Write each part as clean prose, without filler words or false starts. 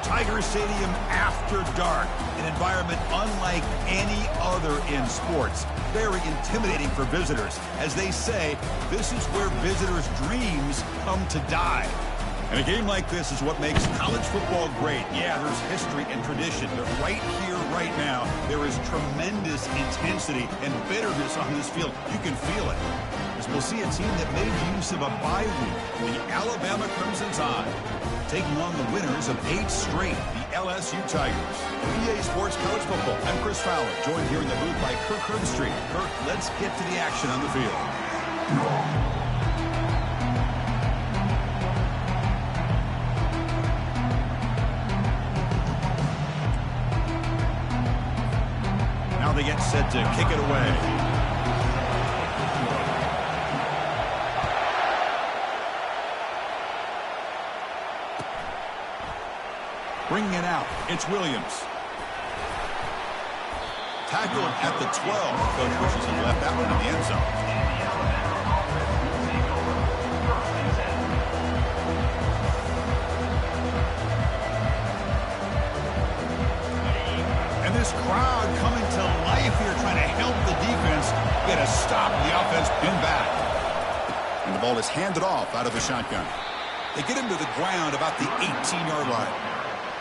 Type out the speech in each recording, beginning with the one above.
Tiger Stadium after dark, an environment unlike any other in sports. Very intimidating for visitors. As they say, this is where visitors' dreams come to die. And a game like this is what makes college football great. Yeah, there's history and tradition, but right here, right now, there is tremendous intensity and bitterness on this field. You can feel it. As we'll see a team that made use of a bye week, the Alabama Crimson Tide, taking on the winners of 8 straight, the LSU Tigers. EA Sports College Football. I'm Chris Fowler, joined here in the booth by Kirk Herbstreit. Kirk, let's get to the action on the field. They get set to kick it away. Bringing it out, it's Williams. Tackled at the 12. Coach wishes he left that one in the end zone. And this crowd coming to life here, trying to help the defense get a stop. The offense pinned back. And the ball is handed off out of the shotgun. They get him to the ground about the 18-yard line.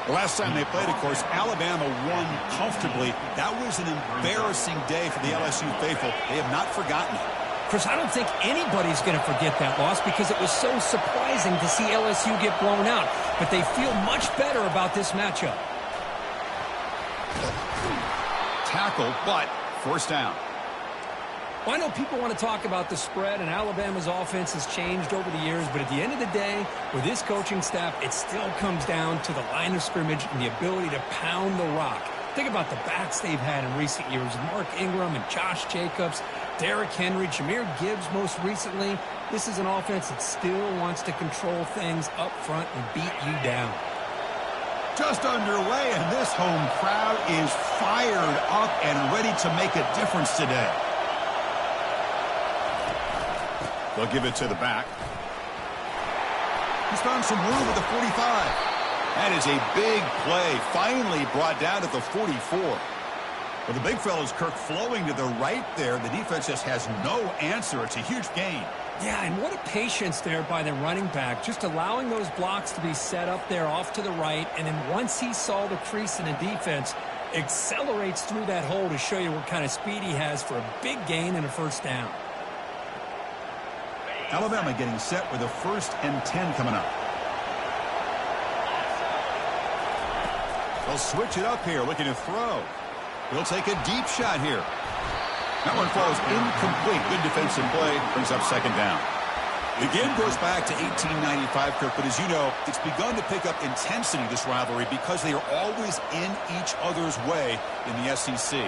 The last time they played, of course, Alabama won comfortably. That was an embarrassing day for the LSU faithful. They have not forgotten it. Chris, I don't think anybody's going to forget that loss because it was so surprising to see LSU get blown out. But they feel much better about this matchup. Tackle, but first down. Well, I know people want to talk about the spread, and Alabama's offense has changed over the years, but at the end of the day, with this coaching staff, it still comes down to the line of scrimmage and the ability to pound the rock. Think about the backs they've had in recent years, Mark Ingram and Josh Jacobs, Derrick Henry, Jahmyr Gibbs most recently. This is an offense that still wants to control things up front and beat you down. Just underway, and this home crowd is fired up and ready to make a difference today. They'll give it to the back. He's found some room at the 45. That is a big play, finally brought down at the 44. Well, the big fella's Kirk flowing to the right there. The defense just has no answer. It's a huge gain. Yeah, and what a patience there by the running back, just allowing those blocks to be set up there off to the right, and then once he saw the crease in the defense, accelerates through that hole to show you what kind of speed he has for a big gain and a first down. Alabama getting set with a 1st and 10 coming up. They'll switch it up here, looking to throw. He'll take a deep shot here. That one falls incomplete. Good defensive play. Brings up 2nd down. The game goes back to 1895, Kirk, but as you know, it's begun to pick up intensity, this rivalry, because they are always in each other's way in the SEC.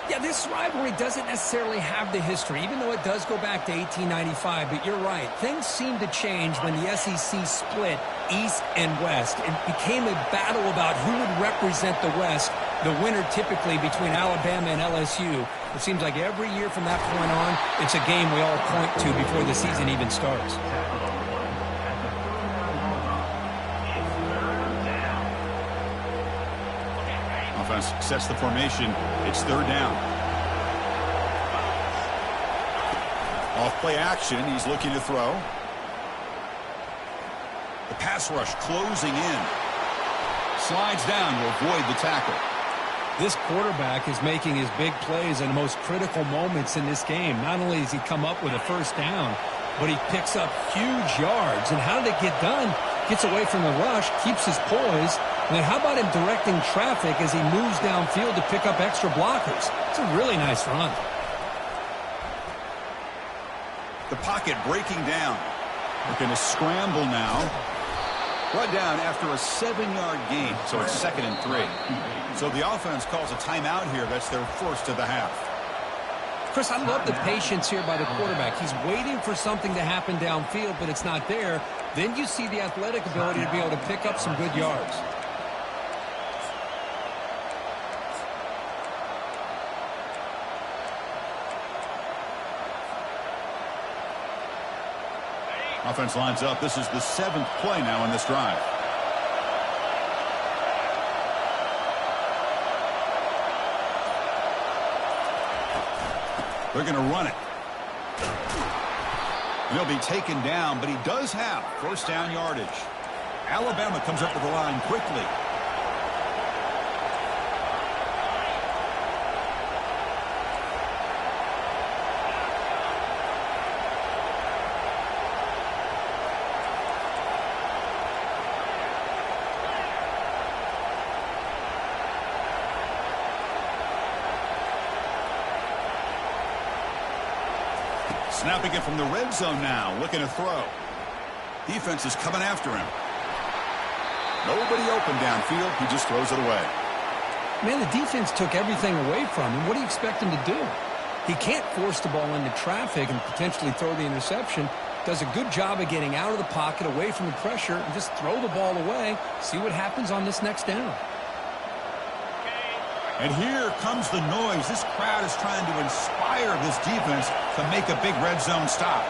Yeah, this rivalry doesn't necessarily have the history, even though it does go back to 1895, but you're right. Things seem to change when the SEC split East and West. It became a battle about who would represent the West, the winner typically between Alabama and LSU. It seems like every year from that point on, it's a game we all point to before the season even starts. Offense sets the formation. It's 3rd down. Off play action. He's looking to throw. The pass rush closing in. Slides down to avoid the tackle. This quarterback is making his big plays in the most critical moments in this game. Not only does he come up with a first down, but he picks up huge yards. And how did it get done? Gets away from the rush, keeps his poise. And then how about him directing traffic as he moves downfield to pick up extra blockers? It's a really nice run. The pocket breaking down. They're going to scramble now. Brought down after a 7-yard gain, so it's 2nd and 3. So the offense calls a timeout here. That's their first of the half. Chris, I love the patience here by the quarterback. He's waiting for something to happen downfield, but it's not there. Then you see the athletic ability to be able to pick up some good yards. Offense lines up. This is the 7th play now in this drive. They're going to run it. He'll be taken down, but he does have first down yardage. Alabama comes up with the line quickly. Snapping it from the red zone now, looking to throw. Defense is coming after him. Nobody open downfield. He just throws it away. Man, the defense took everything away from him. What do you expect him to do? He can't force the ball into traffic and potentially throw the interception. Does a good job of getting out of the pocket, away from the pressure, and just throw the ball away. See what happens on this next down. And here comes the noise. This crowd is trying to inspire this defense to make a big red zone stop.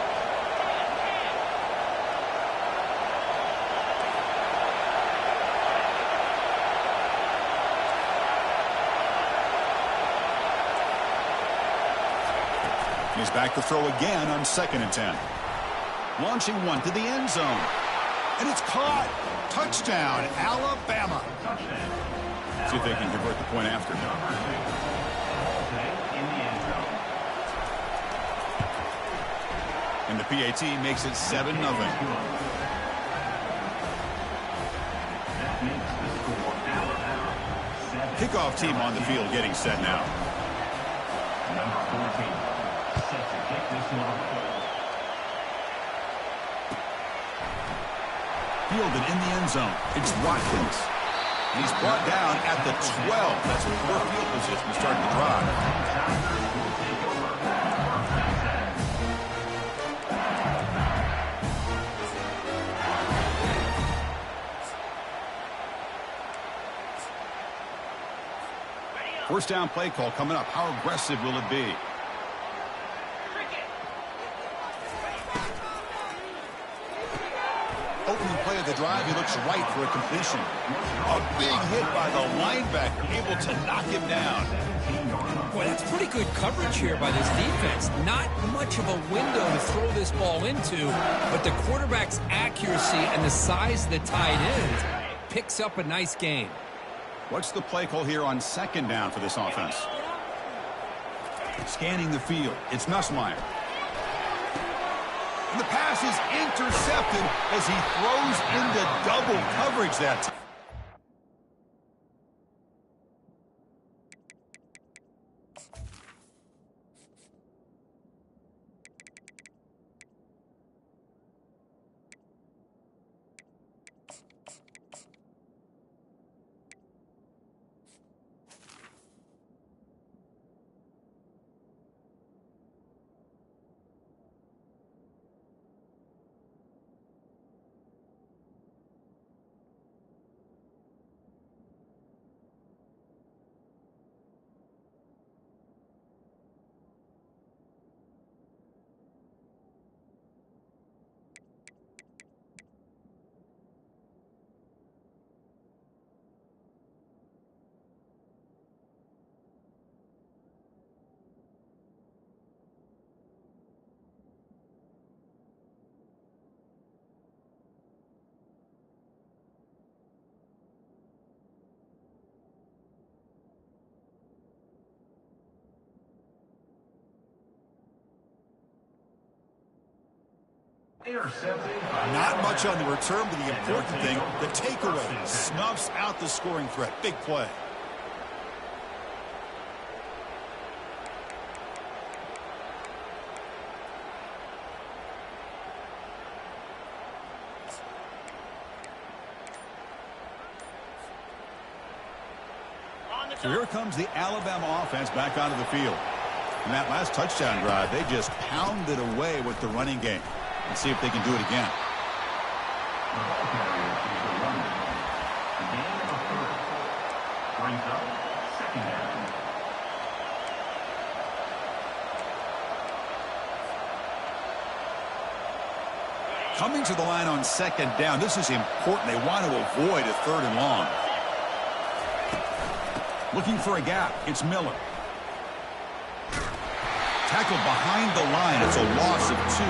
He's back to throw again on 2nd and 10. Launching one to the end zone. And it's caught. Touchdown, Alabama. See if they can convert the point after. And the PAT makes it 7-0. Kickoff team on the field getting set now. Number 14. Set to kick this one off. Fielded in the end zone. It's Watkins. And he's brought down at the 12. That's a poor field position to start the drive. First down play call coming up. How aggressive will it be? Opening play of the drive, he looks right for a completion. A big hit by the linebacker, able to knock him down. Boy, that's pretty good coverage here by this defense. Not much of a window to throw this ball into, but the quarterback's accuracy and the size of the tight end picks up a nice gain. What's the play call here on 2nd down for this offense? Scanning the field, it's Nussmeier. And the pass is intercepted as he throws into double coverage that time. Not much on the return, but the important thing, the takeaway, snuffs out the scoring threat. Big play. So here comes the Alabama offense back onto the field. In that last touchdown drive, they just pounded away with the running game. Let's see if they can do it again. Coming to the line on 2nd down. This is important. They want to avoid a 3rd and long. Looking for a gap. It's Miller. Tackled behind the line. It's a loss of 2.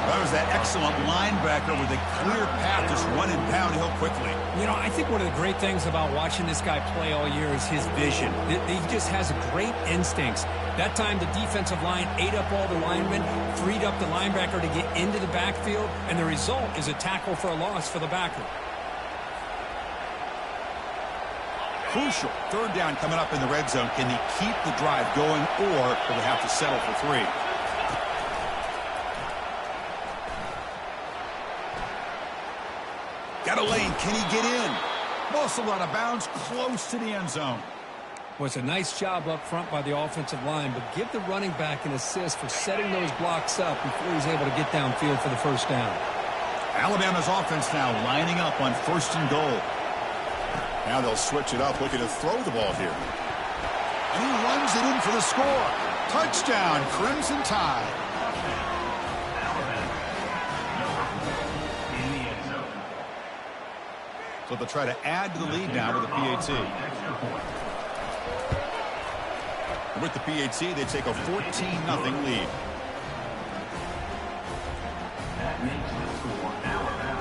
That was that excellent linebacker with a clear path, just running downhill quickly. You know, I think one of the great things about watching this guy play all year is his vision. He just has great instincts. That time, the defensive line ate up all the linemen, freed up the linebacker to get into the backfield, and the result is a tackle for a loss for the backer. Crucial. Third down coming up in the red zone. Can he keep the drive going, or will they have to settle for 3? Got a lane. Can he get in? Muscled out of bounds, close to the end zone. Well, it's a nice job up front by the offensive line, but give the running back an assist for setting those blocks up before he's able to get downfield for the first down. Alabama's offense now lining up on 1st and goal. Now they'll switch it up, looking to throw the ball here. And he runs it in for the score. Touchdown, Crimson Tide. So they'll try to add to the lead now with the PAT. With the PAT, they take a 14-0 lead.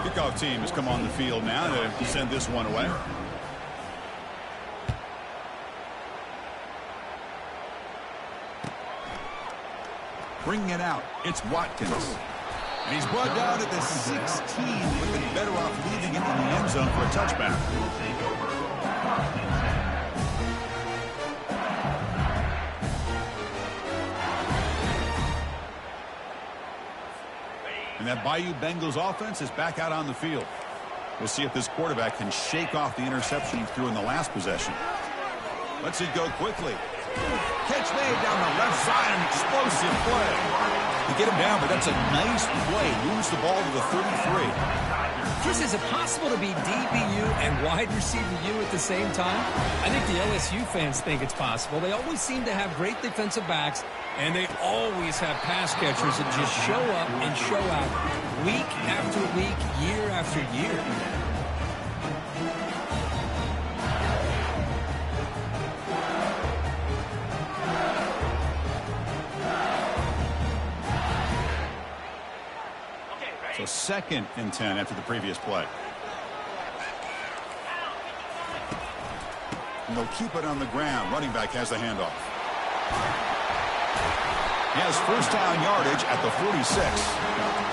Kickoff team has come on the field now to send this one away. Bringing it out, it's Watkins. And he's brought down at the 16. Would have been better off leaving it in the end zone for a touchback. And that Bayou Bengals offense is back out on the field. We'll see if this quarterback can shake off the interception he threw in the last possession. Lets it go quickly. Catch made down the left side, an explosive play. You get him down, but that's a nice play. Moves the ball to the 33. Chris, is it possible to be DBU and wide receiver U at the same time? I think the LSU fans think it's possible. They always seem to have great defensive backs, and they always have pass catchers that just show up and show out week after week, year after year. So 2nd and 10 after the previous play. And they'll keep it on the ground. Running back has the handoff. He has first down yardage at the 46.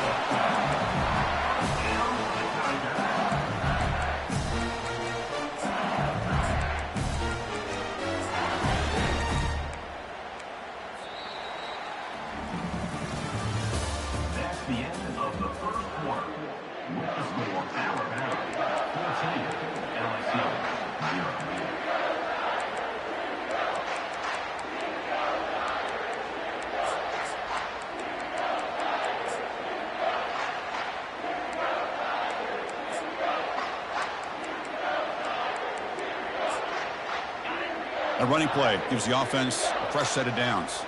A running play gives the offense a fresh set of downs.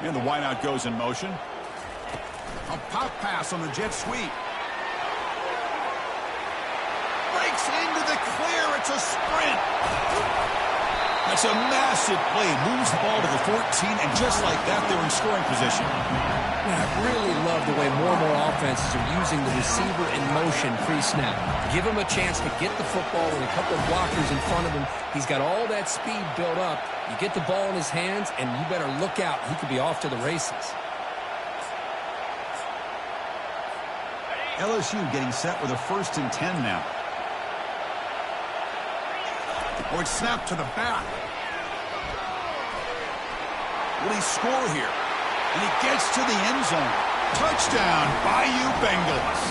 And the wideout goes in motion. A pop pass on the jet sweep. Breaks into the clear. It's a sprint. That's a massive play. Moves the ball to the 14, and just like that, they're in scoring position. Man, I really love the way more and more offenses are using the receiver in motion pre-snap. Give him a chance to get the football with a couple of blockers in front of him. He's got all that speed built up. You get the ball in his hands, and you better look out. He could be off to the races. LSU getting set with a 1st and 10 now. Oh, it's snapped to the back. Will he score here? And he gets to the end zone. Touchdown, Bayou Bengals.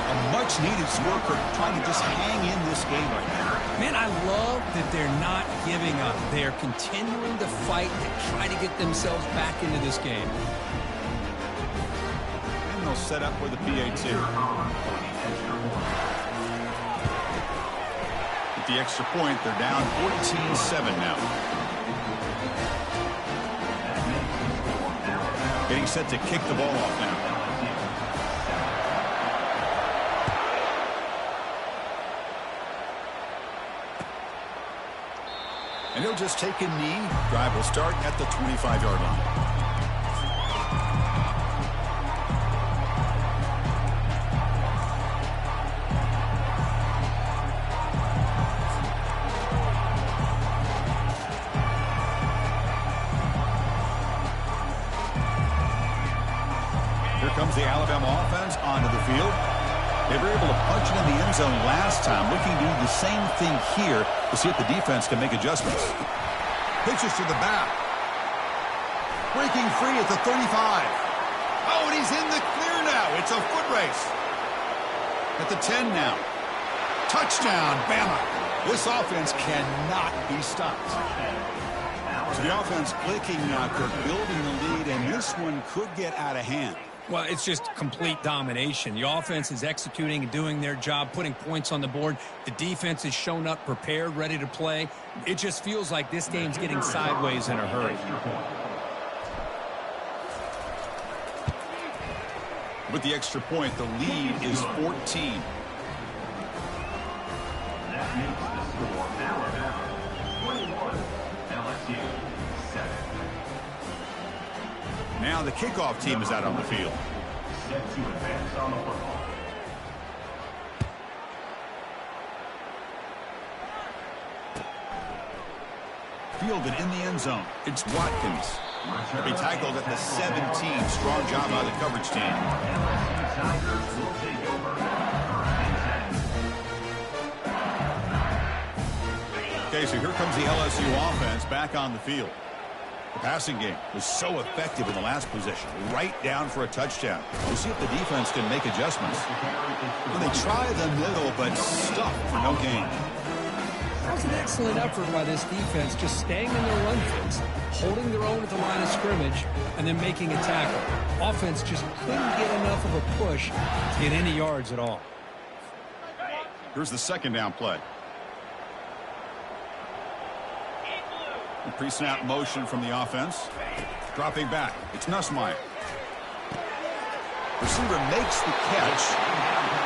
A much-needed score for trying to just hang in this game right now. Man, I love that they're not giving up. They're continuing to fight and try to get themselves back into this game. And they'll set up for the PAT. With the extra point, they're down 14-7 now. Getting set to kick the ball off now. And he'll just take a knee. Drive will start at the 25-yard line. Comes the Alabama offense onto the field. They were able to punch it in the end zone last time. Looking to do the same thing here to see if the defense can make adjustments. Pitches to the back. Breaking free at the 35. Oh, and he's in the clear now. It's a foot race. At the 10 now. Touchdown, Bama. This offense cannot be stopped. So the offense clicking now, building the lead, and this one could get out of hand. Well, it's just complete domination. The offense is executing and doing their job, putting points on the board. The defense has shown up prepared, ready to play. It just feels like this game's getting sideways in a hurry. With the extra point, the lead is 14. That makes the score Alabama 21, LSU 7. Now the kickoff team is out on the field. Set to advance on the football. Fielded in the end zone. It's Watkins. He'll be tackled at the 17. Strong job by the coverage team. LSU Tigers will take over at 1st and 10. Okay, so here comes the LSU offense back on the field. The passing game was so effective in the last possession, right down for a touchdown. We'll see if the defense can make adjustments. Well, they try the middle, but stuffed for no gain. That was an excellent effort by this defense, just staying in their run fits, holding their own at the line of scrimmage, and then making a tackle. Offense just couldn't get enough of a push to get any yards at all. Here's the second down play. Pre-snap motion from the offense. Dropping back. It's Nussmeier. Receiver makes the catch.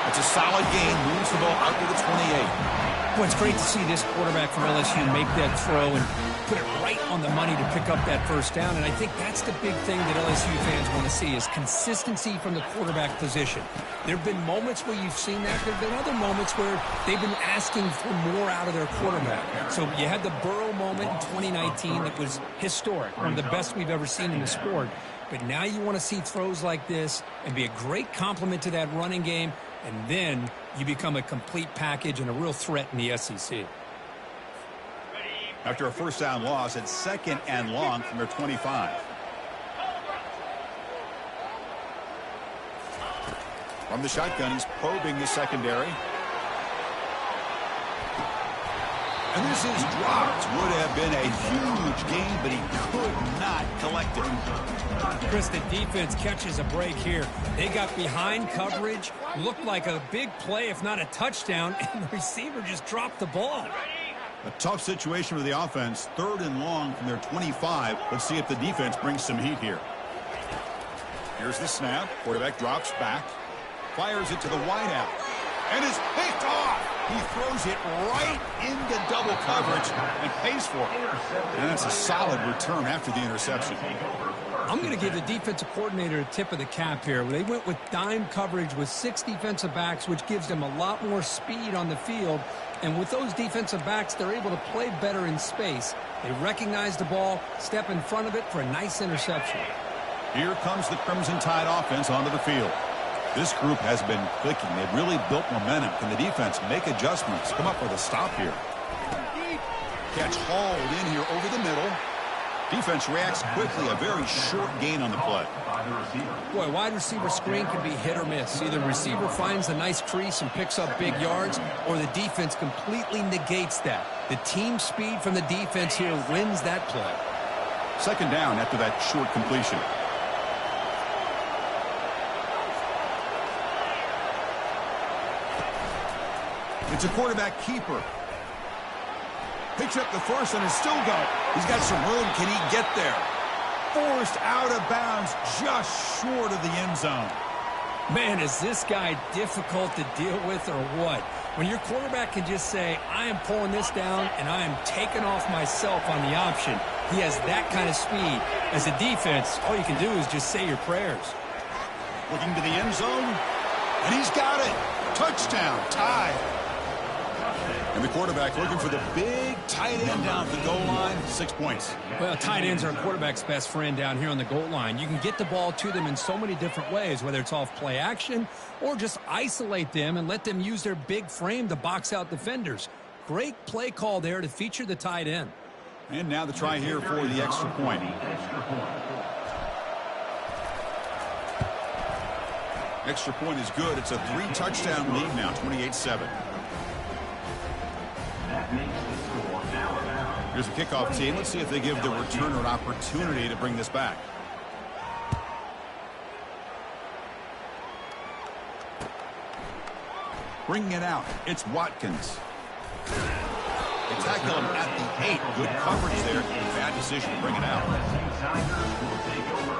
It's a solid gain. Moves the ball out to the 28. Well, it's great to see this quarterback from LSU make that throw and put it right on the money to pick up that first down. And I think that's the big thing that LSU fans want to see is consistency from the quarterback position. There have been moments where you've seen that. There have been other moments where they've been asking for more out of their quarterback. So you had the Burrow moment in 2019 that was historic, one of the best we've ever seen in the sport. But now you want to see throws like this and be a great complement to that running game, and then you become a complete package and a real threat in the SEC. After a first down loss, it's 2nd and long from their 25. From the shotgun, he's probing the secondary. And this is dropped. Would have been a huge gain, but he could not collect it. Chris, the defense catches a break here. They got behind coverage, looked like a big play, if not a touchdown, and the receiver just dropped the ball. A tough situation for the offense. 3rd and long from their 25. Let's see if the defense brings some heat here. Here's the snap. Quarterback drops back. Fires it to the wideout. And is picked off. He throws it right into double coverage and pays for it. And that's a solid return after the interception. I'm going to give the defensive coordinator a tip of the cap here. They went with dime coverage with 6 defensive backs, which gives them a lot more speed on the field. And with those defensive backs, they're able to play better in space. They recognize the ball, step in front of it for a nice interception. Here comes the Crimson Tide offense onto the field. This group has been clicking. They've really built momentum. Can the defense make adjustments? Come up with a stop here. Catch hauled in here over the middle. Defense reacts quickly. A very short gain on the play. Boy, wide receiver screen can be hit or miss. Either receiver finds a nice crease and picks up big yards, or the defense completely negates that. The team speed from the defense here wins that play. 2nd down after that short completion. It's a quarterback keeper. Picks up the first and is still going. He's got some room. Can he get there? Forced out of bounds just short of the end zone. Man, is this guy difficult to deal with or what? When your quarterback can just say, I am pulling this down and I am taking off myself on the option, he has that kind of speed. As a defense, all you can do is just say your prayers. Looking to the end zone, and he's got it. Touchdown, tie. And the quarterback looking for the big tight end down the goal line, 6 points. Well, tight ends are a quarterback's best friend down here on the goal line. You can get the ball to them in so many different ways, whether it's off play action or just isolate them and let them use their big frame to box out defenders. Great play call there to feature the tight end. And now the try here for the extra point. Extra point is good. It's a 3-touchdown lead now, 28-7. Here's a kickoff team. Let's see if they give the returner an opportunity to bring this back. Bringing it out, it's Watkins. They tackle him at the 8. Good coverage there. Bad decision to bring it out. Tigers will take over.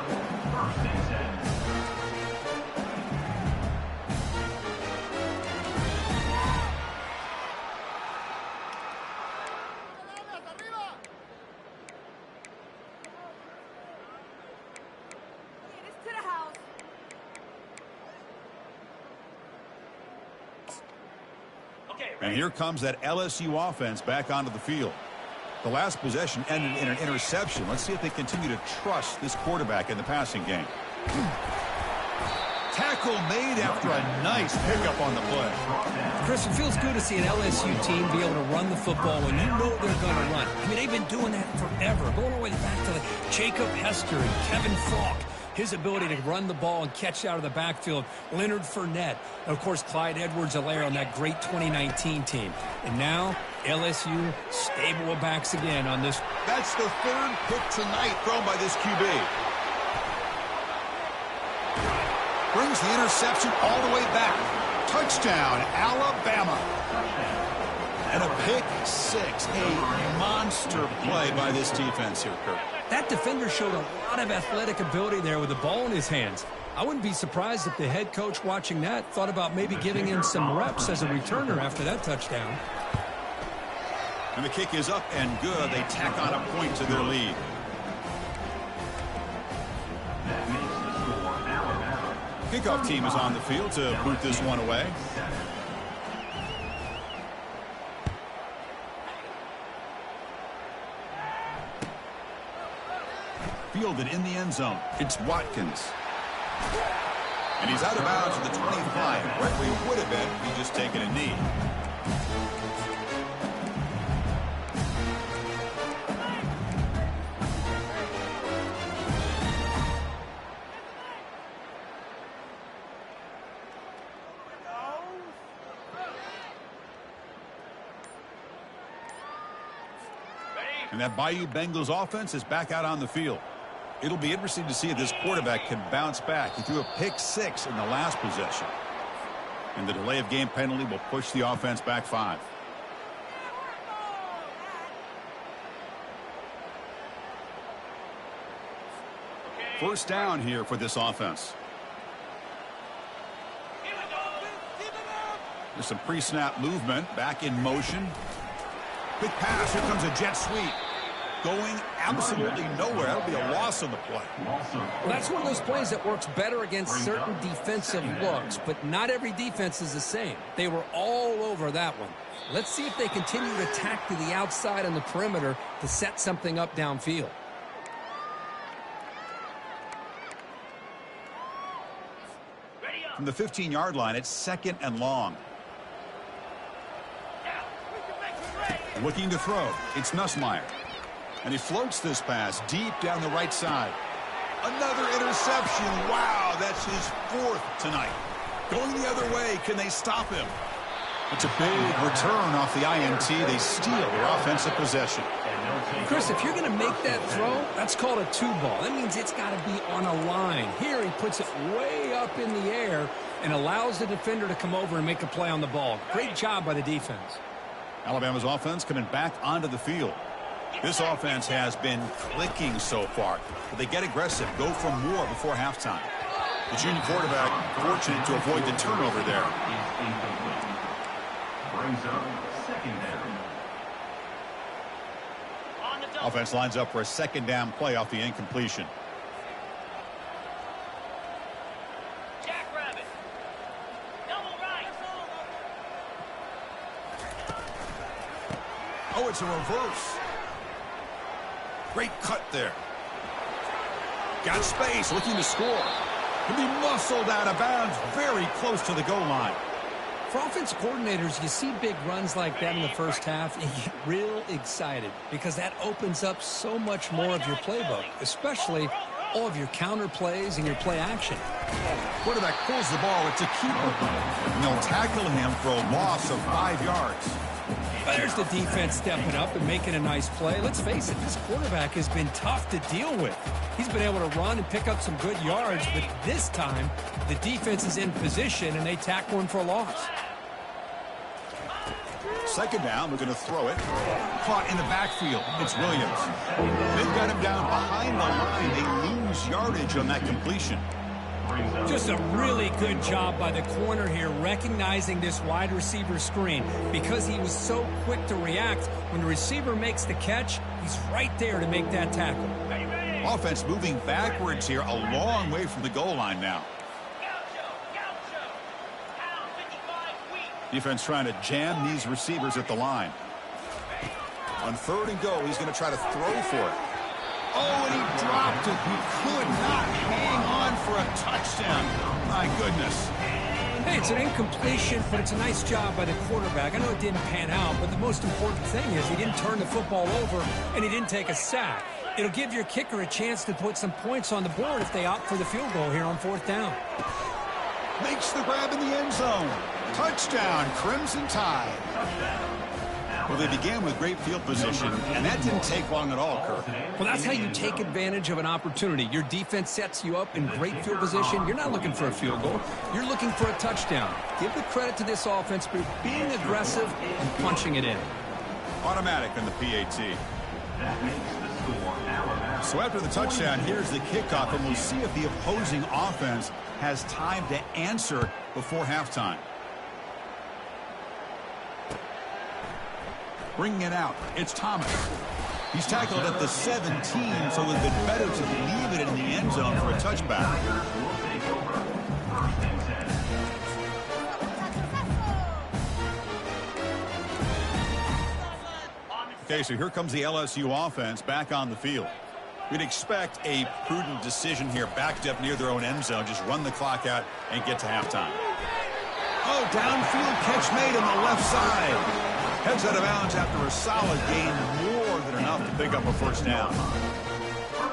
First and 10. And here comes that LSU offense back onto the field. The last possession ended in an interception. Let's see if they continue to trust this quarterback in the passing game. Tackle made after a nice pickup on the play. Chris, it feels good to see an LSU team be able to run the football when you know they're going to run. I mean, they've been doing that forever, going all the way back to Jacob Hester and Kevin Falk. His ability to run the ball and catch out of the backfield. Leonard Fournette. And, of course, Clyde Edwards-Helaire on that great 2019 team. And now, LSU stable of backs again on this. That's the third pick tonight thrown by this QB. Brings the interception all the way back. Touchdown, Alabama. And a pick 6. A monster play by this defense here, Kirk. That defender showed a lot of athletic ability there with the ball in his hands. I wouldn't be surprised if the head coach watching that thought about maybe giving him some reps as a returner after that touchdown. And the kick is up and good. They tack on a point to their lead. That makes the score Alabama. Kickoff team is on the field to boot this one away. Fielded in the end zone. It's Watkins. And he's out of bounds at the 25. Right where he would have been if he just taken a knee. And that Bayou Bengals offense is back out on the field. It'll be interesting to see if this quarterback can bounce back. He threw a pick 6 in the last possession. And the delay of game penalty will push the offense back 5. First down here for this offense. There's some pre-snap movement. Back in motion. Big pass. Here comes a jet sweep. Going absolutely nowhere. That'll be a loss on the play. Well, that's one of those plays that works better against certain defensive looks, but not every defense is the same. They were all over that one. Let's see if they continue to tack to the outside on the perimeter to set something up downfield. From the 15-yard line, it's 2nd and long. Looking to throw. It's Nussmeier. And he floats this pass deep down the right side. Another interception. Wow, that's his 4th tonight. Going the other way. Can they stop him? It's a big return off the INT. They steal their offensive possession. Chris, if you're going to make that throw, that's called a 2-ball. That means it's got to be on a line. Here he puts it way up in the air and allows the defender to come over and make a play on the ball. Great job by the defense. Alabama's offense coming back onto the field. This offense has been clicking so far, but they get aggressive, go for more before halftime. The junior quarterback fortunate to avoid the turnover there. Brings up second down. Offense lines up for a second down play off the incompletion. Jackrabbit. Double right. Oh, it's a reverse. Great cut there. Got space, looking to score. He'll be muscled out of bounds, very close to the goal line. For offense coordinators, you see big runs like that in the first half, and you get real excited because that opens up so much more of your playbook, especially all of your counter plays and your play action. Quarterback pulls the ball. It's a keeper. And they'll tackle him for a loss of 5 yards. But there's the defense stepping up and making a nice play. Let's face it, this quarterback has been tough to deal with. He's been able to run and pick up some good yards, but this time the defense is in position and they tackle him for a loss. Second down, we're going to throw it. Caught in the backfield. It's Williams. They've got him down behind the line. They lose yardage on that completion. Just a really good job by the corner here, recognizing this wide receiver screen. Because he was so quick to react, when the receiver makes the catch, he's right there to make that tackle. Offense moving backwards here, a long way from the goal line now. Defense trying to jam these receivers at the line. On third and go, he's going to try to throw for it. Oh, and he dropped it. He could not hang on for a touchdown. My goodness. Hey, it's an incompletion, but it's a nice job by the quarterback. I know it didn't pan out, but the most important thing is he didn't turn the football over and he didn't take a sack. It'll give your kicker a chance to put some points on the board if they opt for the field goal here on fourth down. Makes the grab in the end zone. Touchdown, Crimson Tide. Well, they began with great field position, and that didn't take long at all, Kirk. Well, that's how you take advantage of an opportunity. Your defense sets you up in great field position. You're not looking for a field goal. You're looking for a touchdown. Give the credit to this offense for being aggressive and punching it in. Automatic on the PAT. That makes the score Alabama. So after the touchdown, here's the kickoff, and we'll see if the opposing offense has time to answer before halftime. Bringing it out, it's Thomas. He's tackled at the 17, so it would have been better to leave it in the end zone for a touchback. Tigers will take over. First and 10. Okay, so here comes the LSU offense back on the field. We'd expect a prudent decision here, backed up near their own end zone. Just run the clock out and get to halftime. Oh, downfield catch made on the left side. Heads out of bounds after a solid gain, more than enough to pick up a first down.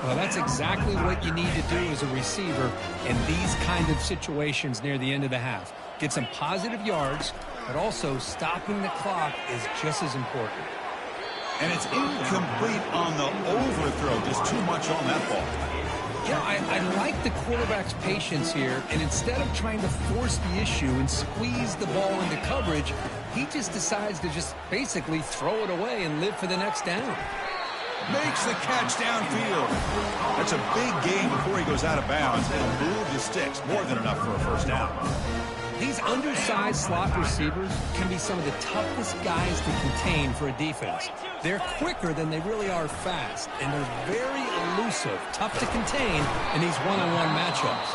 Well, that's exactly what you need to do as a receiver in these kind of situations near the end of the half. Get some positive yards, but also stopping the clock is just as important. And it's incomplete on the overthrow. Just too much on that ball. Yeah, I like the quarterback's patience here, and instead of trying to force the issue and squeeze the ball into coverage, he just decides to just basically throw it away and live for the next down. Makes the catch downfield. That's a big gain before he goes out of bounds. It'll move the sticks, more than enough for a first down. These undersized slot receivers can be some of the toughest guys to contain for a defense. They're quicker than they really are fast, and they're very elusive, tough to contain in these one-on-one matchups.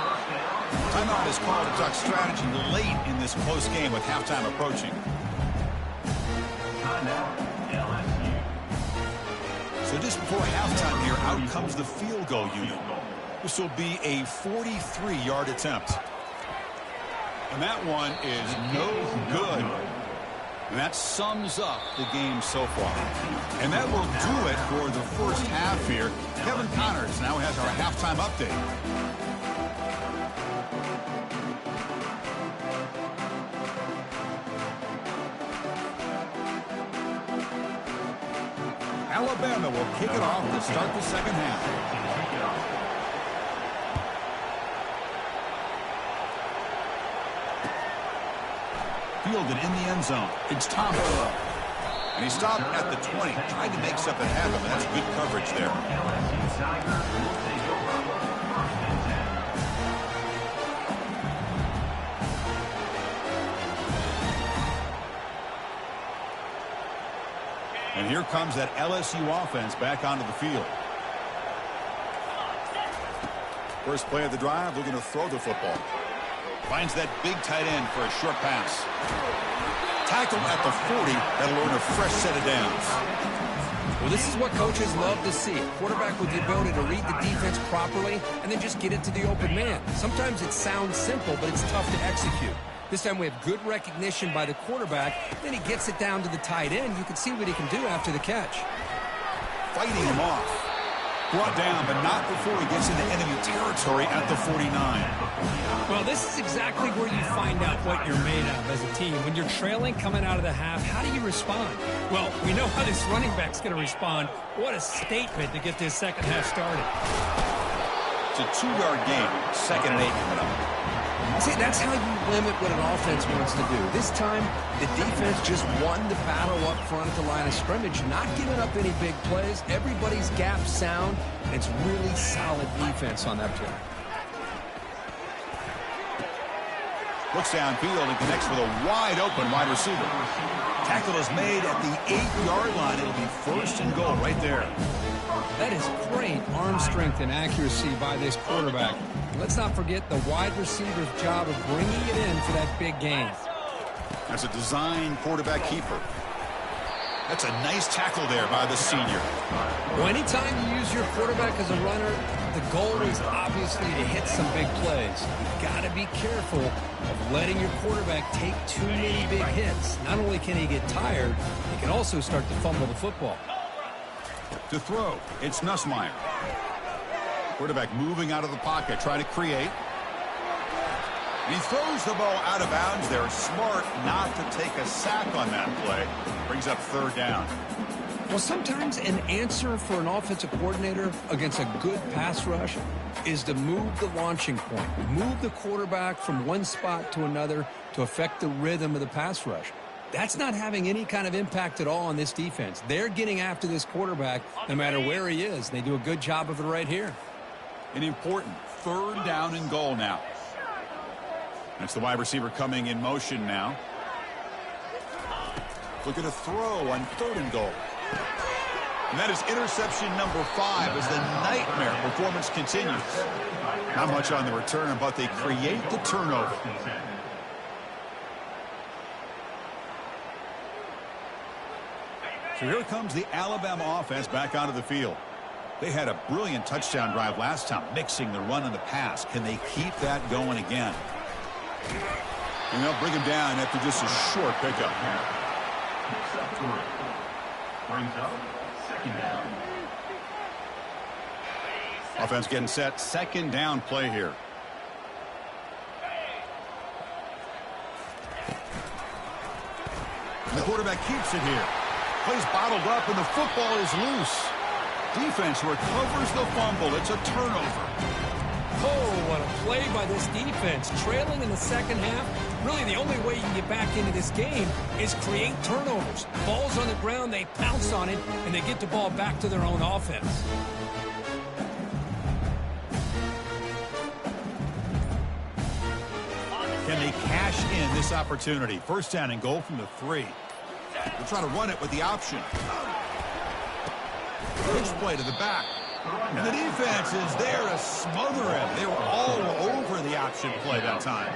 Timeout is called to talk strategy late in this close game with halftime approaching. Timeout, LSU. So just before halftime here, out comes the field goal unit. This will be a 43-yard attempt. And that one is no good. And that sums up the game so far. And that will do it for the first half here. Kevin Connors now has our halftime update. Alabama will kick it off to start the second half. Fielded in the end zone. It's Thomas. And he stopped at the 20. Tried to make something happen, but that's good coverage there. LSU Tigers will take over. First and 10. And here comes that LSU offense back onto the field. First play of the drive, looking to throw the football. Finds that big tight end for a short pass. Tackled at the 40. That'll earn a fresh set of downs. Well, this is what coaches love to see. A quarterback with the ability to read the defense properly and then just get it to the open man. Sometimes it sounds simple, but it's tough to execute. This time we have good recognition by the quarterback. Then he gets it down to the tight end. You can see what he can do after the catch. Fighting him off. Brought down, but not before he gets into enemy territory at the 49. Well, this is exactly where you find out what you're made of as a team. When you're trailing coming out of the half, how do you respond? Well, we know how this running back's going to respond. What a statement to get this second half started. It's a 2-yard gain. 2nd and 8 coming up. See, that's how you limit what an offense wants to do. This time, the defense just won the battle up front at the line of scrimmage, not giving up any big plays. Everybody's gap sound, and it's really solid defense on that play. Looks downfield and connects with a wide-open wide receiver. Tackle is made at the 8-yard line. It'll be 1st and goal right there. That is great arm strength and accuracy by this quarterback. Let's not forget the wide receiver's job of bringing it in for that big gain. That's a design quarterback keeper. That's a nice tackle there by the senior. Well, anytime you use your quarterback as a runner, the goal is obviously to hit some big plays. You've got to be careful of letting your quarterback take too many big hits. Not only can he get tired, he can also start to fumble the football. To throw, it's Nussmeier. Quarterback moving out of the pocket, trying to create. And he throws the ball out of bounds there. Smart not to take a sack on that play. Brings up 3rd down. Well, sometimes an answer for an offensive coordinator against a good pass rush is to move the launching point. Move the quarterback from one spot to another to affect the rhythm of the pass rush. That's not having any kind of impact at all on this defense. They're getting after this quarterback no matter where he is. They do a good job of it right here. An important 3rd down and goal now. That's the wide receiver coming in motion now. Looking to throw on 3rd and goal. And that is interception number 5 as the nightmare performance continues. Not much on the return, but they create the turnover. So here comes the Alabama offense back onto the field. They had a brilliant touchdown drive last time, mixing the run and the pass. Can they keep that going again? And they'll bring him down after just a short pickup. Brings up 2nd down. Offense getting set. 2nd down play here. And the quarterback keeps it here. Plays bottled up and the football is loose. Defense recovers the fumble. It's a turnover. Oh, what a play by this defense. Trailing in the second half, really the only way you can get back into this game is create turnovers. Ball's on the ground, they pounce on it, and they get the ball back to their own offense. Can they cash in this opportunity? 1st down and goal from the 3. They'll try to run it with the option. First play to the back. And the defense is there to smother him. They were all over the option play that time.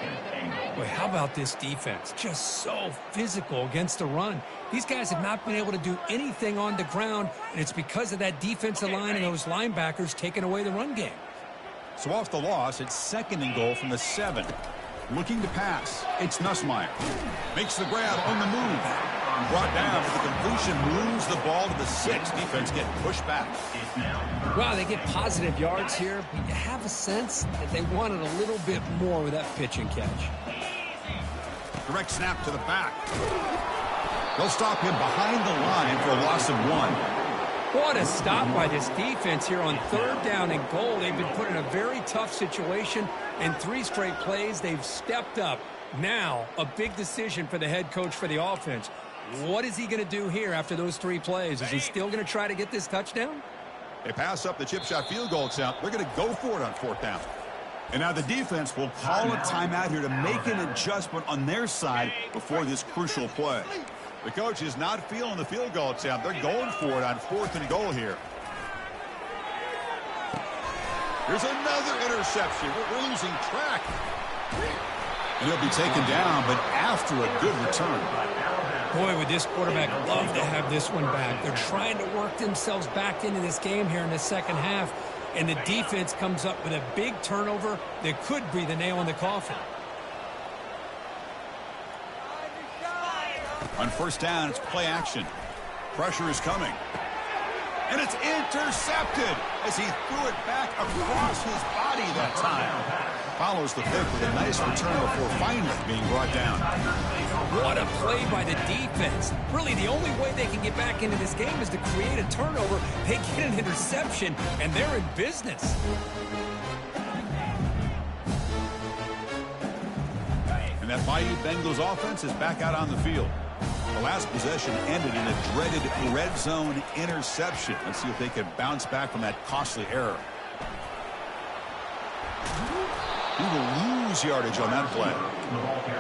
Boy, how about this defense? Just so physical against the run. These guys have not been able to do anything on the ground, and it's because of that defensive line and those linebackers taking away the run game. So off the loss, it's 2nd and goal from the 7. Looking to pass. It's Nussmeier. Makes the grab on the move. Brought down for the completion. Moves the ball to the 6. Defense getting pushed back. Wow, they get positive yards here, but you have a sense that they wanted a little bit more with that pitch and catch. Direct snap to the back. They'll stop him behind the line for a loss of 1. What a stop by this defense here on 3rd down and goal. They've been put in a very tough situation. In 3 straight plays, they've stepped up. Now, a big decision for the head coach for the offense. What is he going to do here after those 3 plays? Is he still going to try to get this touchdown? They pass up the chip shot field goal attempt. They're going to go for it on 4th down. And now the defense will call a timeout here to make an adjustment on their side before this crucial play. The coach is not feeling the field goal attempt. They're going for it on 4th and goal here. There's another interception. We're losing track. And he'll be taken down, but after a good return. Boy, would this quarterback love to have this one back. They're trying to work themselves back into this game here in the second half, and the defense comes up with a big turnover that could be the nail in the coffin. On 1st down, it's play action. Pressure is coming. And it's intercepted as he threw it back across his body that time. Follows the pick with a nice return before finally being brought down. What a play by the defense. Really, the only way they can get back into this game is to create a turnover. They get an interception, and they're in business. And that Bayou Bengals offense is back out on the field. The last possession ended in a dreaded red zone interception. Let's see if they can bounce back from that costly error. He will lose yardage on that play.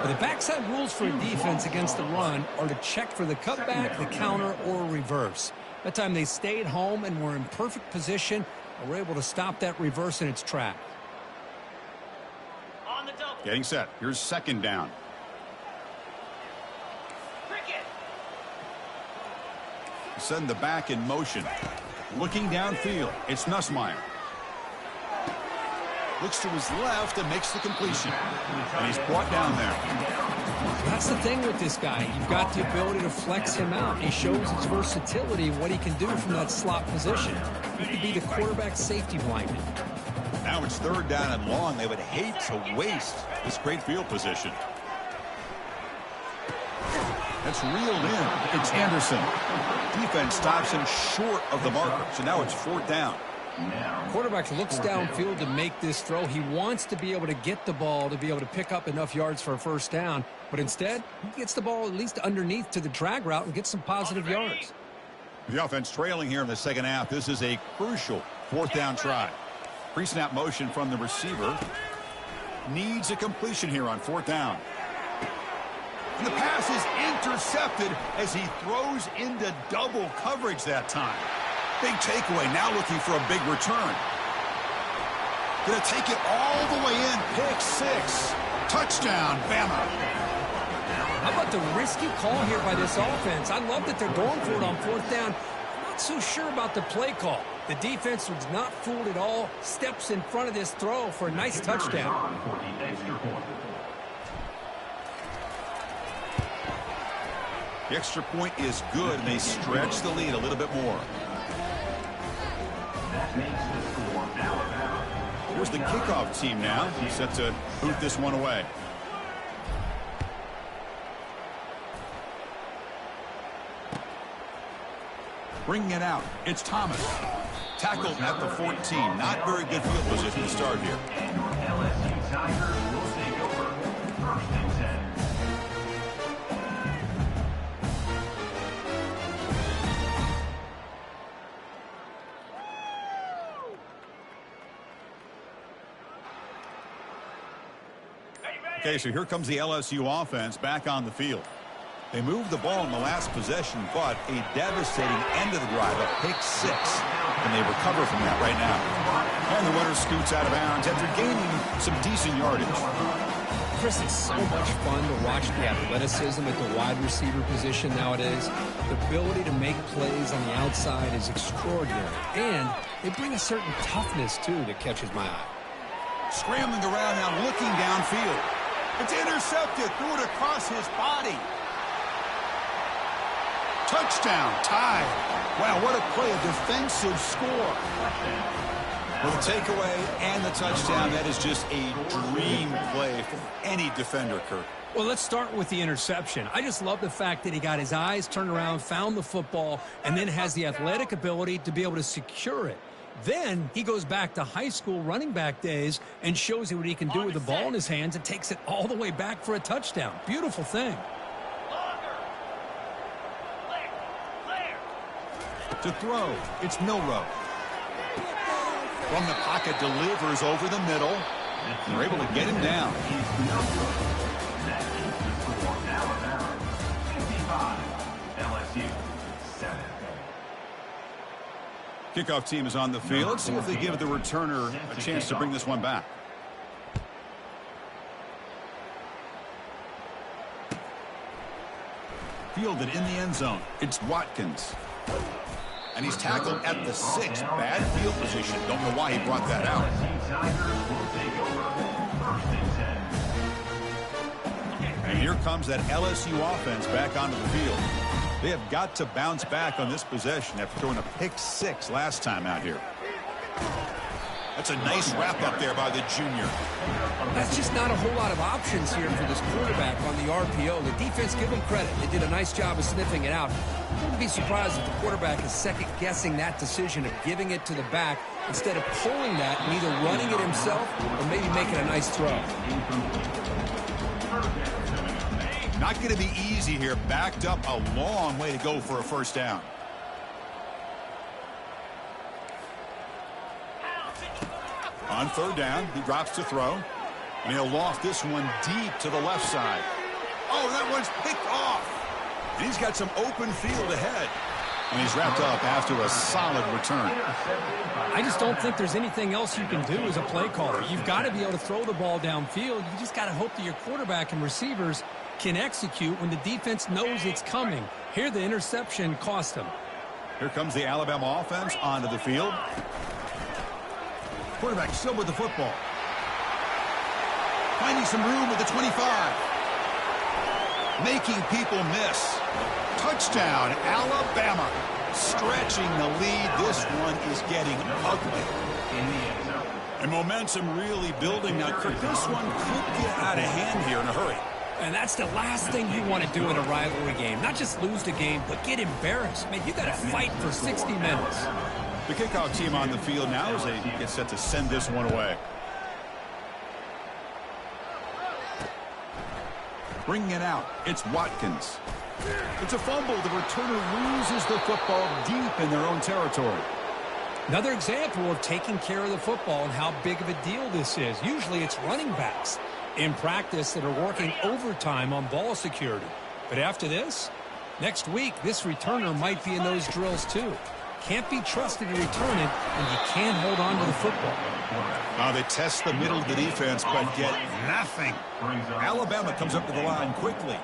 But the backside rules for a defense against the run are to check for the cutback, the counter, or reverse. That time they stayed home and were in perfect position and were able to stop that reverse in its track. On the double. Getting set. Here's 2nd down. Cricket. Send the back in motion. Looking downfield. It's Nussmeier. Looks to his left and makes the completion. And he's brought down there. That's the thing with this guy. You've got the ability to flex him out. He shows his versatility and what he can do from that slot position. He could be the quarterback safety blanket. Now it's 3rd down and long. They would hate to waste this great field position. That's reeled in. It's Anderson. Defense stops him short of the marker. So now it's 4th down. Quarterback looks downfield to make this throw. He wants to be able to get the ball to be able to pick up enough yards for a 1st down. But instead, he gets the ball at least underneath to the drag route and gets some positive yards. The offense trailing here in the second half. This is a crucial 4th down try. Pre-snap motion from the receiver. Needs a completion here on 4th down. And the pass is intercepted as he throws into double coverage that time. Big takeaway, now looking for a big return. Going to take it all the way in. Pick 6. Touchdown, Bama. How about the risky call here by this offense? I love that they're going for it on 4th down. I'm not so sure about the play call. The defense was not fooled at all. Steps in front of this throw for a nice touchdown. The extra point is good, and they stretch the lead a little bit more. Here's the kickoff team now. Set to boot this one away. Bringing it out. It's Thomas. Tackled at the 14. Not very good field position to start here. LSU Tigers will take over 1st and 10. Okay, so here comes the LSU offense back on the field. They moved the ball in the last possession, but a devastating end of the drive, a pick 6. And they recover from that right now. And the runner scoots out of bounds after gaining some decent yardage. Chris, it's so much fun to watch the athleticism at the wide receiver position nowadays. The ability to make plays on the outside is extraordinary. And they bring a certain toughness, too, that catches my eye. Scrambling around now, looking downfield. It's intercepted, threw it across his body. Touchdown, tied. Wow, what a play, a defensive score. With the takeaway and the touchdown, that is just a dream play for any defender, Kirk. Well, let's start with the interception. I just love the fact that he got his eyes turned around, found the football, and then has the athletic ability to be able to secure it. Then he goes back to high school running back days and shows you what he can do with the ball in his hands and takes it all the way back for a touchdown. Beautiful thing. To throw, it's Milroe. From the pocket, delivers over the middle. And they're able to get him down. Kickoff team is on the field. Let's see if they give the returner a chance to bring this one back. Fielded in the end zone. It's Watkins. And he's tackled at the 6. Bad field position. Don't know why he brought that out. And here comes that LSU offense back onto the field. They have got to bounce back on this possession after throwing a pick 6 last time out here. That's a nice wrap up there by the junior. That's just not a whole lot of options here for this quarterback on the RPO. The defense, give them credit. They did a nice job of sniffing it out. I wouldn't be surprised if the quarterback is second-guessing that decision of giving it to the back instead of pulling that and either running it himself or maybe making a nice throw. Not going to be easy here. Backed up a long way to go for a first down. On third down, he drops to throw. And he'll loft this one deep to the left side. Oh, that one's picked off. And he's got some open field ahead. And he's wrapped up after a solid return. I just don't think there's anything else you can do as a play caller. You've got to be able to throw the ball downfield. You just got to hope that your quarterback and receivers can execute when the defense knows it's coming. Here, the interception cost him. Here comes the Alabama offense onto the field. Quarterback still with the football. Finding some room at the 25. Making people miss. Touchdown, Alabama. Stretching the lead. This one is getting ugly. And momentum really building now. Kirk, this one could get out of hand here in a hurry. And that's the last thing you want to do in a rivalry game. Not just lose the game, but get embarrassed. Man, you got to fight for 60 minutes. The kickoff team on the field now as they get set to send this one away. Bringing it out, it's Watkins. It's a fumble. The returner loses the football deep in their own territory. Another example of taking care of the football and how big of a deal this is. Usually it's running backs in practice that are working overtime on ball security. But after this, next week, this returner might be in those drills too. Can't be trusted to return it, and you can't hold on to the football. Now they test the middle of the defense, but get nothing. Alabama comes up to the line quickly.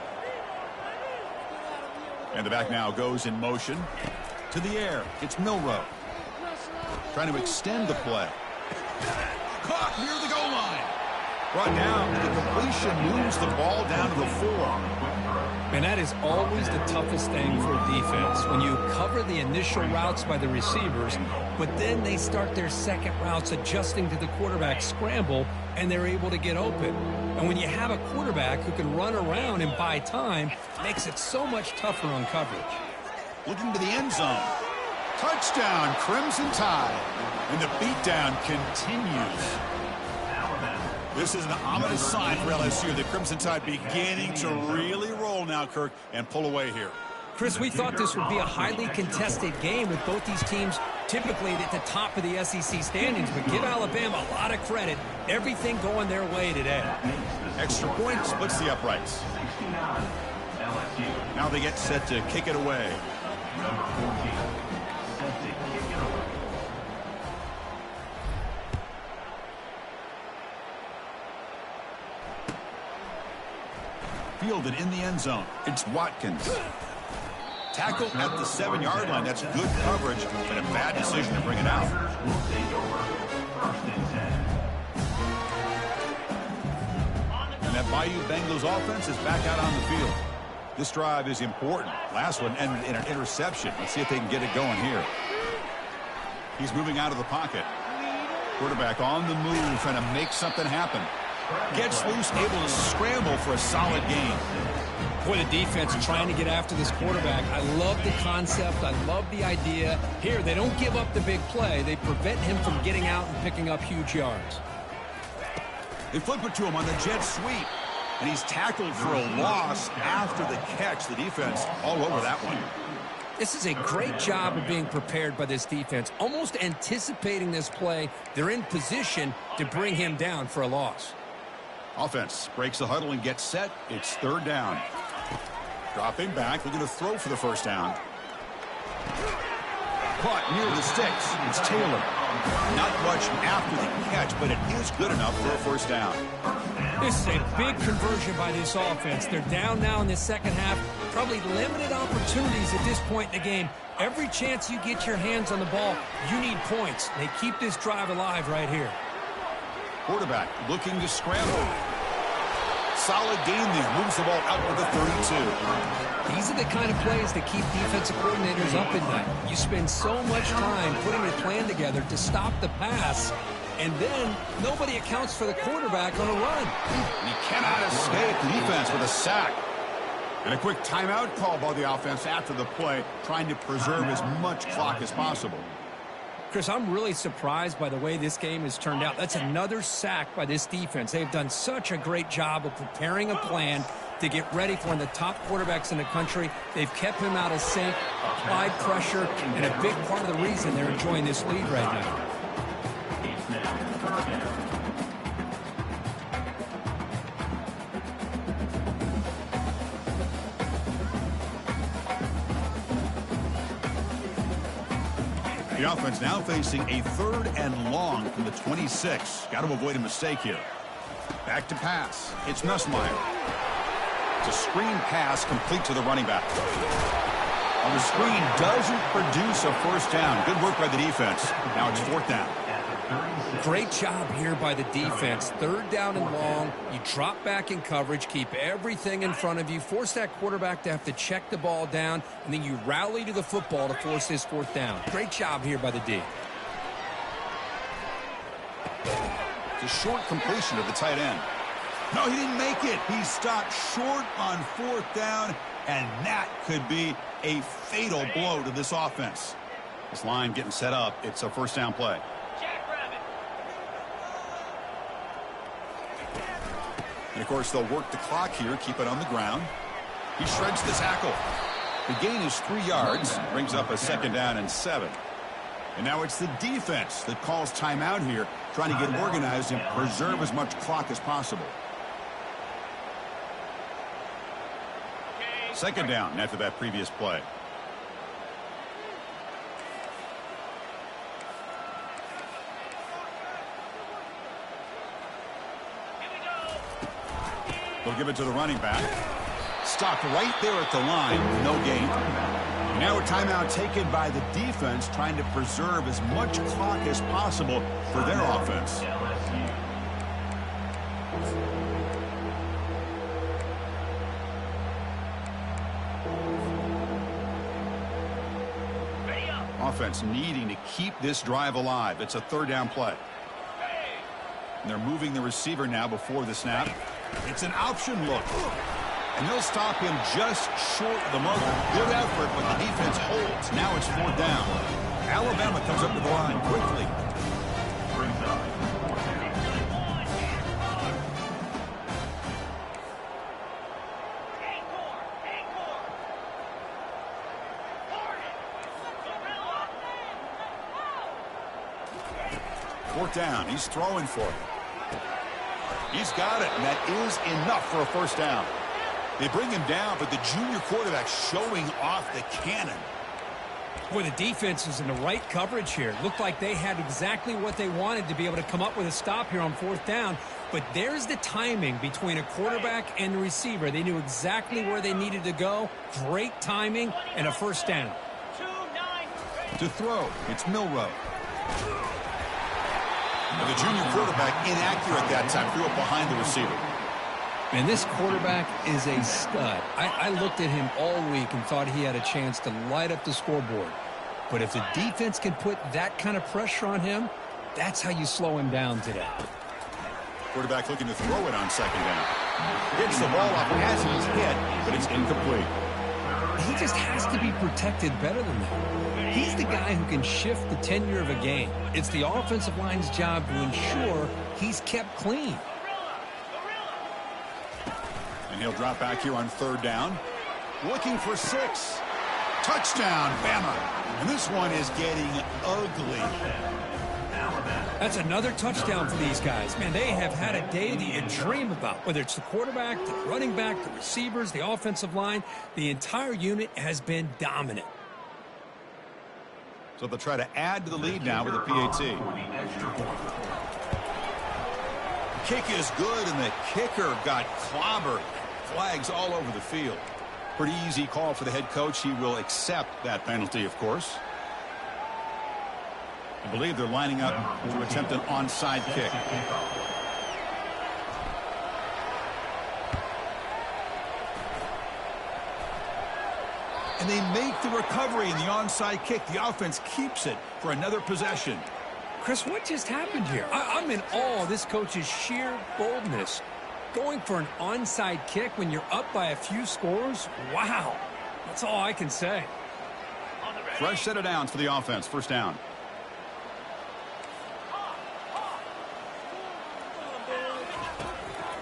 And the back now goes in motion. To the air, it's Milroe. Trying to extend the play. Caught near the goal line. Brought down, the completion moves the ball down to the 4. And that is always the toughest thing for a defense. When you cover the initial routes by the receivers, but then they start their second routes adjusting to the quarterback scramble, and they're able to get open. And when you have a quarterback who can run around and buy time, it makes it so much tougher on coverage. Looking to the end zone. Touchdown, Crimson Tide. And the beatdown continues. This is an ominous sign for LSU. The Crimson Tide beginning to really roll now, Kirk, and pull away here. Chris, we thought this would be a highly contested game with both these teams typically at the top of the SEC standings, but give Alabama a lot of credit. Everything going their way today. Extra point splits the uprights. Now they get set to kick it away. Number 14, set to kick it away. Fielded in the end zone. It's Watkins. Tackle at the 7-yard line. That's good coverage, but a bad decision to bring it out. Will take over. First and 10. And that Bayou Bengals offense is back out on the field. This drive is important. Last one ended in an interception. Let's see if they can get it going here. He's moving out of the pocket. Quarterback on the move, trying to make something happen. Gets loose, able to scramble for a solid gain. Boy, the defense trying to get after this quarterback. I love the concept. I love the idea. Here, they don't give up the big play. They prevent him from getting out and picking up huge yards. They flip it to him on the jet sweep. And he's tackled for a loss after the catch. The defense all over that one. This is a great job of being prepared by this defense. Almost anticipating this play. They're in position to bring him down for a loss. Offense breaks the huddle and gets set. It's third down. Dropping back, looking to throw for the first down. Caught near the sticks. It's Taylor. Not much after the catch, but it is good enough for a first down. This is a big conversion by this offense. They're down now in the second half. Probably limited opportunities at this point in the game. Every chance you get your hands on the ball, you need points. They keep this drive alive right here. Quarterback looking to scramble. Solid game there. Moves the ball out to the 32. These are the kind of plays that keep defensive coordinators up at night. You spend so much time putting your plan together to stop the pass, and then nobody accounts for the quarterback on a run. He cannot escape the defense with a sack. And a quick timeout call by the offense after the play, trying to preserve as much clock as possible. Chris, I'm really surprised by the way this game has turned out. That's another sack by this defense. They've done such a great job of preparing a plan to get ready for one of the top quarterbacks in the country. They've kept him out of sync, applied pressure, and a big part of the reason they're enjoying this lead right now. The offense now facing a 3rd and long from the 26. Got to avoid a mistake here. Back to pass. It's Nussmeier. It's a screen pass complete to the running back. On the screen doesn't produce a first down. Good work by the defense. Now it's 4th down. Great job here by the defense. 3rd down and long. You drop back in coverage, keep everything in front of you, force that quarterback to have to check the ball down, and then you rally to the football to force this 4th down. Great job here by the D. It's a short completion of the tight end. No, he didn't make it. He stopped short on 4th down, and that could be a fatal blow to this offense. This line getting set up. It's a first down play. And, of course, they'll work the clock here, keep it on the ground. He shreds the tackle. The gain is 3 yards, brings up a 2nd down and 7. And now it's the defense that calls timeout here, trying to get organized and preserve as much clock as possible. 2nd down after that previous play. They'll give it to the running back. Stopped right there at the line. No gain. Now a timeout taken by the defense, trying to preserve as much clock as possible for their offense. Offense needing to keep this drive alive. It's a 3rd down play. And they're moving the receiver now before the snap. It's an option look. And they'll stop him just short of the marker. Good effort, but the defense holds. Now it's 4th down. Alabama comes up to the line quickly. Fourth down. He's throwing for it. He's got it, and that is enough for a first down. They bring him down, but the junior quarterback showing off the cannon. Boy, the defense is in the right coverage here. Looked like they had exactly what they wanted to be able to come up with a stop here on 4th down. But there's the timing between a quarterback and the receiver. They knew exactly where they needed to go. Great timing and a first down. To throw, it's Milroe. And the junior quarterback inaccurate that time. Threw it behind the receiver. And this quarterback is a stud. I looked at him all week and thought he had a chance to light up the scoreboard. But if the defense can put that kind of pressure on him, that's how you slow him down today. Quarterback looking to throw it on 2nd down. Hits the ball up as he's hit, but it's incomplete. He just has to be protected better than that. He's the guy who can shift the tenure of a game. It's the offensive line's job to ensure he's kept clean. And he'll drop back here on 3rd down. Looking for 6. Touchdown, Bama. And this one is getting ugly. That's another touchdown for these guys. Man, they have had a day that you dream about. Whether it's the quarterback, the running back, the receivers, the offensive line, the entire unit has been dominant. So they'll try to add to the lead now with a PAT. Kick is good, and the kicker got clobbered. Flags all over the field. Pretty easy call for the head coach. He will accept that penalty, of course. I believe they're lining up to attempt an onside kick. And they make the recovery in the onside kick. The offense keeps it for another possession. Chris, what just happened here? I'm in awe of this coach's sheer boldness. Going for an onside kick when you're up by a few scores? Wow. That's all I can say. Fresh set of downs for the offense. First down.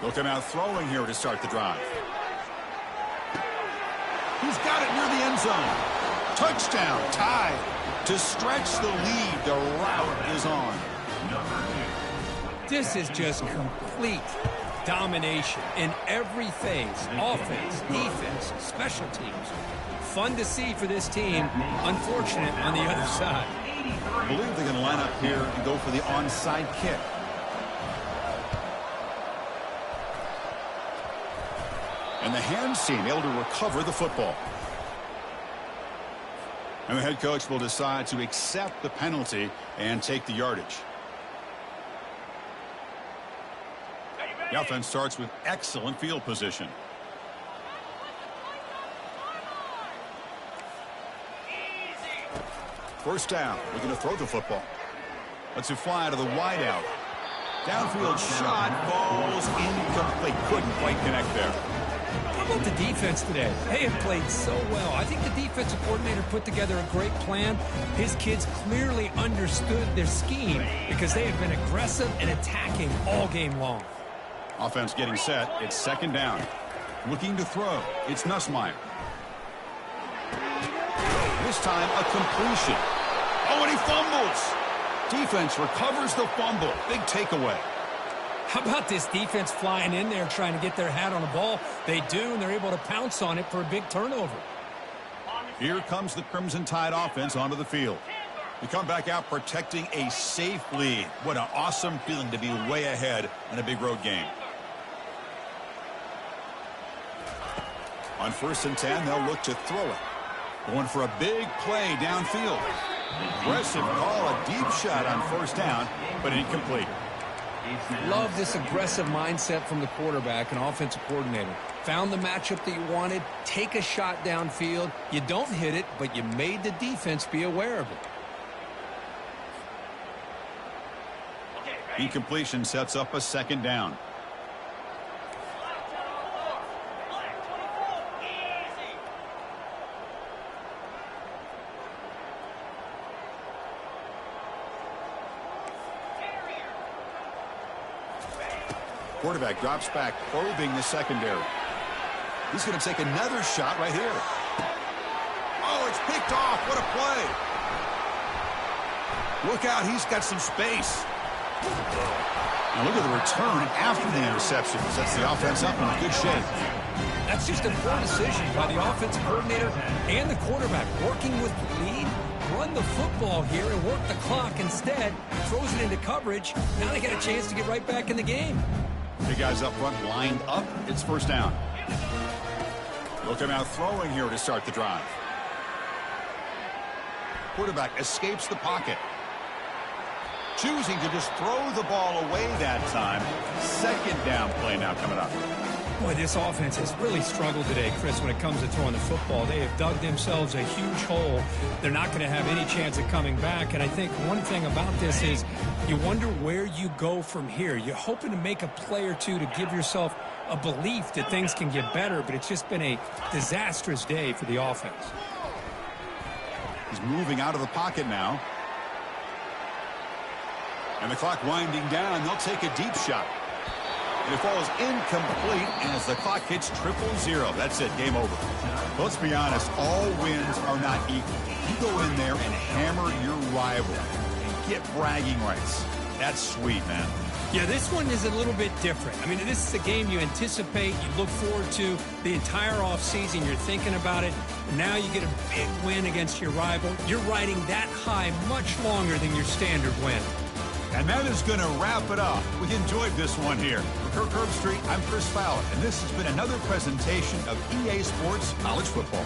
They'll come out throwing here to start the drive. He's got it near the end zone. Touchdown, tied. To stretch the lead, the route is on. This is just complete domination in every phase. Offense, defense, special teams. Fun to see for this team. Unfortunate on the other side. I believe they're going to line up here and go for the onside kick. And the hands team able to recover the football. And the head coach will decide to accept the penalty and take the yardage. The offense starts with excellent field position. First down. We're going to throw the football. Lets it fly to the wideout. Downfield shot falls incomplete. Couldn't quite connect there. How about the defense today? They have played so well. I think the defensive coordinator put together a great plan. His kids clearly understood their scheme because they have been aggressive and attacking all game long. Offense getting set. It's second down. Looking to throw. It's Nussmeier. This time a completion. Oh, and he fumbles. Defense recovers the fumble. Big takeaway. How about this defense flying in there trying to get their hat on the ball? They do, and they're able to pounce on it for a big turnover. Here comes the Crimson Tide offense onto the field. We come back out protecting a safe lead. What an awesome feeling to be way ahead in a big road game. On 1st and 10, they'll look to throw it. Going for a big play downfield. Aggressive call, a deep shot on 1st down, but incomplete. Love this aggressive mindset from the quarterback and offensive coordinator. Found the matchup that you wanted, take a shot downfield. You don't hit it, but you made the defense be aware of it. Incompletion sets up a second down. Quarterback drops back, probing the secondary. He's going to take another shot right here. Oh, it's picked off. What a play. Look out, he's got some space. And look at the return after the interception. Sets the offense up in good shape. That's just a poor decision by the offensive coordinator and the quarterback. Working with the lead, run the football here and work the clock instead. Throws it into coverage. Now they got a chance to get right back in the game. The guys up front lined up. It's first down. They'll come out throwing here to start the drive. Quarterback escapes the pocket. Choosing to just throw the ball away that time. Second down play now coming up. Boy, this offense has really struggled today, Chris, when it comes to throwing the football. They have dug themselves a huge hole. They're not going to have any chance of coming back. And I think one thing about this is you wonder where you go from here. You're hoping to make a play or two to give yourself a belief that things can get better, but it's just been a disastrous day for the offense. He's moving out of the pocket now. And the clock winding down. They'll take a deep shot. And it falls incomplete as the clock hits 0-0. That's it. Game over. But let's be honest. All wins are not equal. You go in there and hammer your rival and get bragging rights. That's sweet, man. Yeah, this one is a little bit different. I mean, this is a game you anticipate, you look forward to the entire offseason. You're thinking about it. Now you get a big win against your rival. You're riding that high much longer than your standard win. And that is going to wrap it up. We enjoyed this one here. For Kirk Herbstreit, I'm Chris Fowler, and this has been another presentation of EA Sports College Football.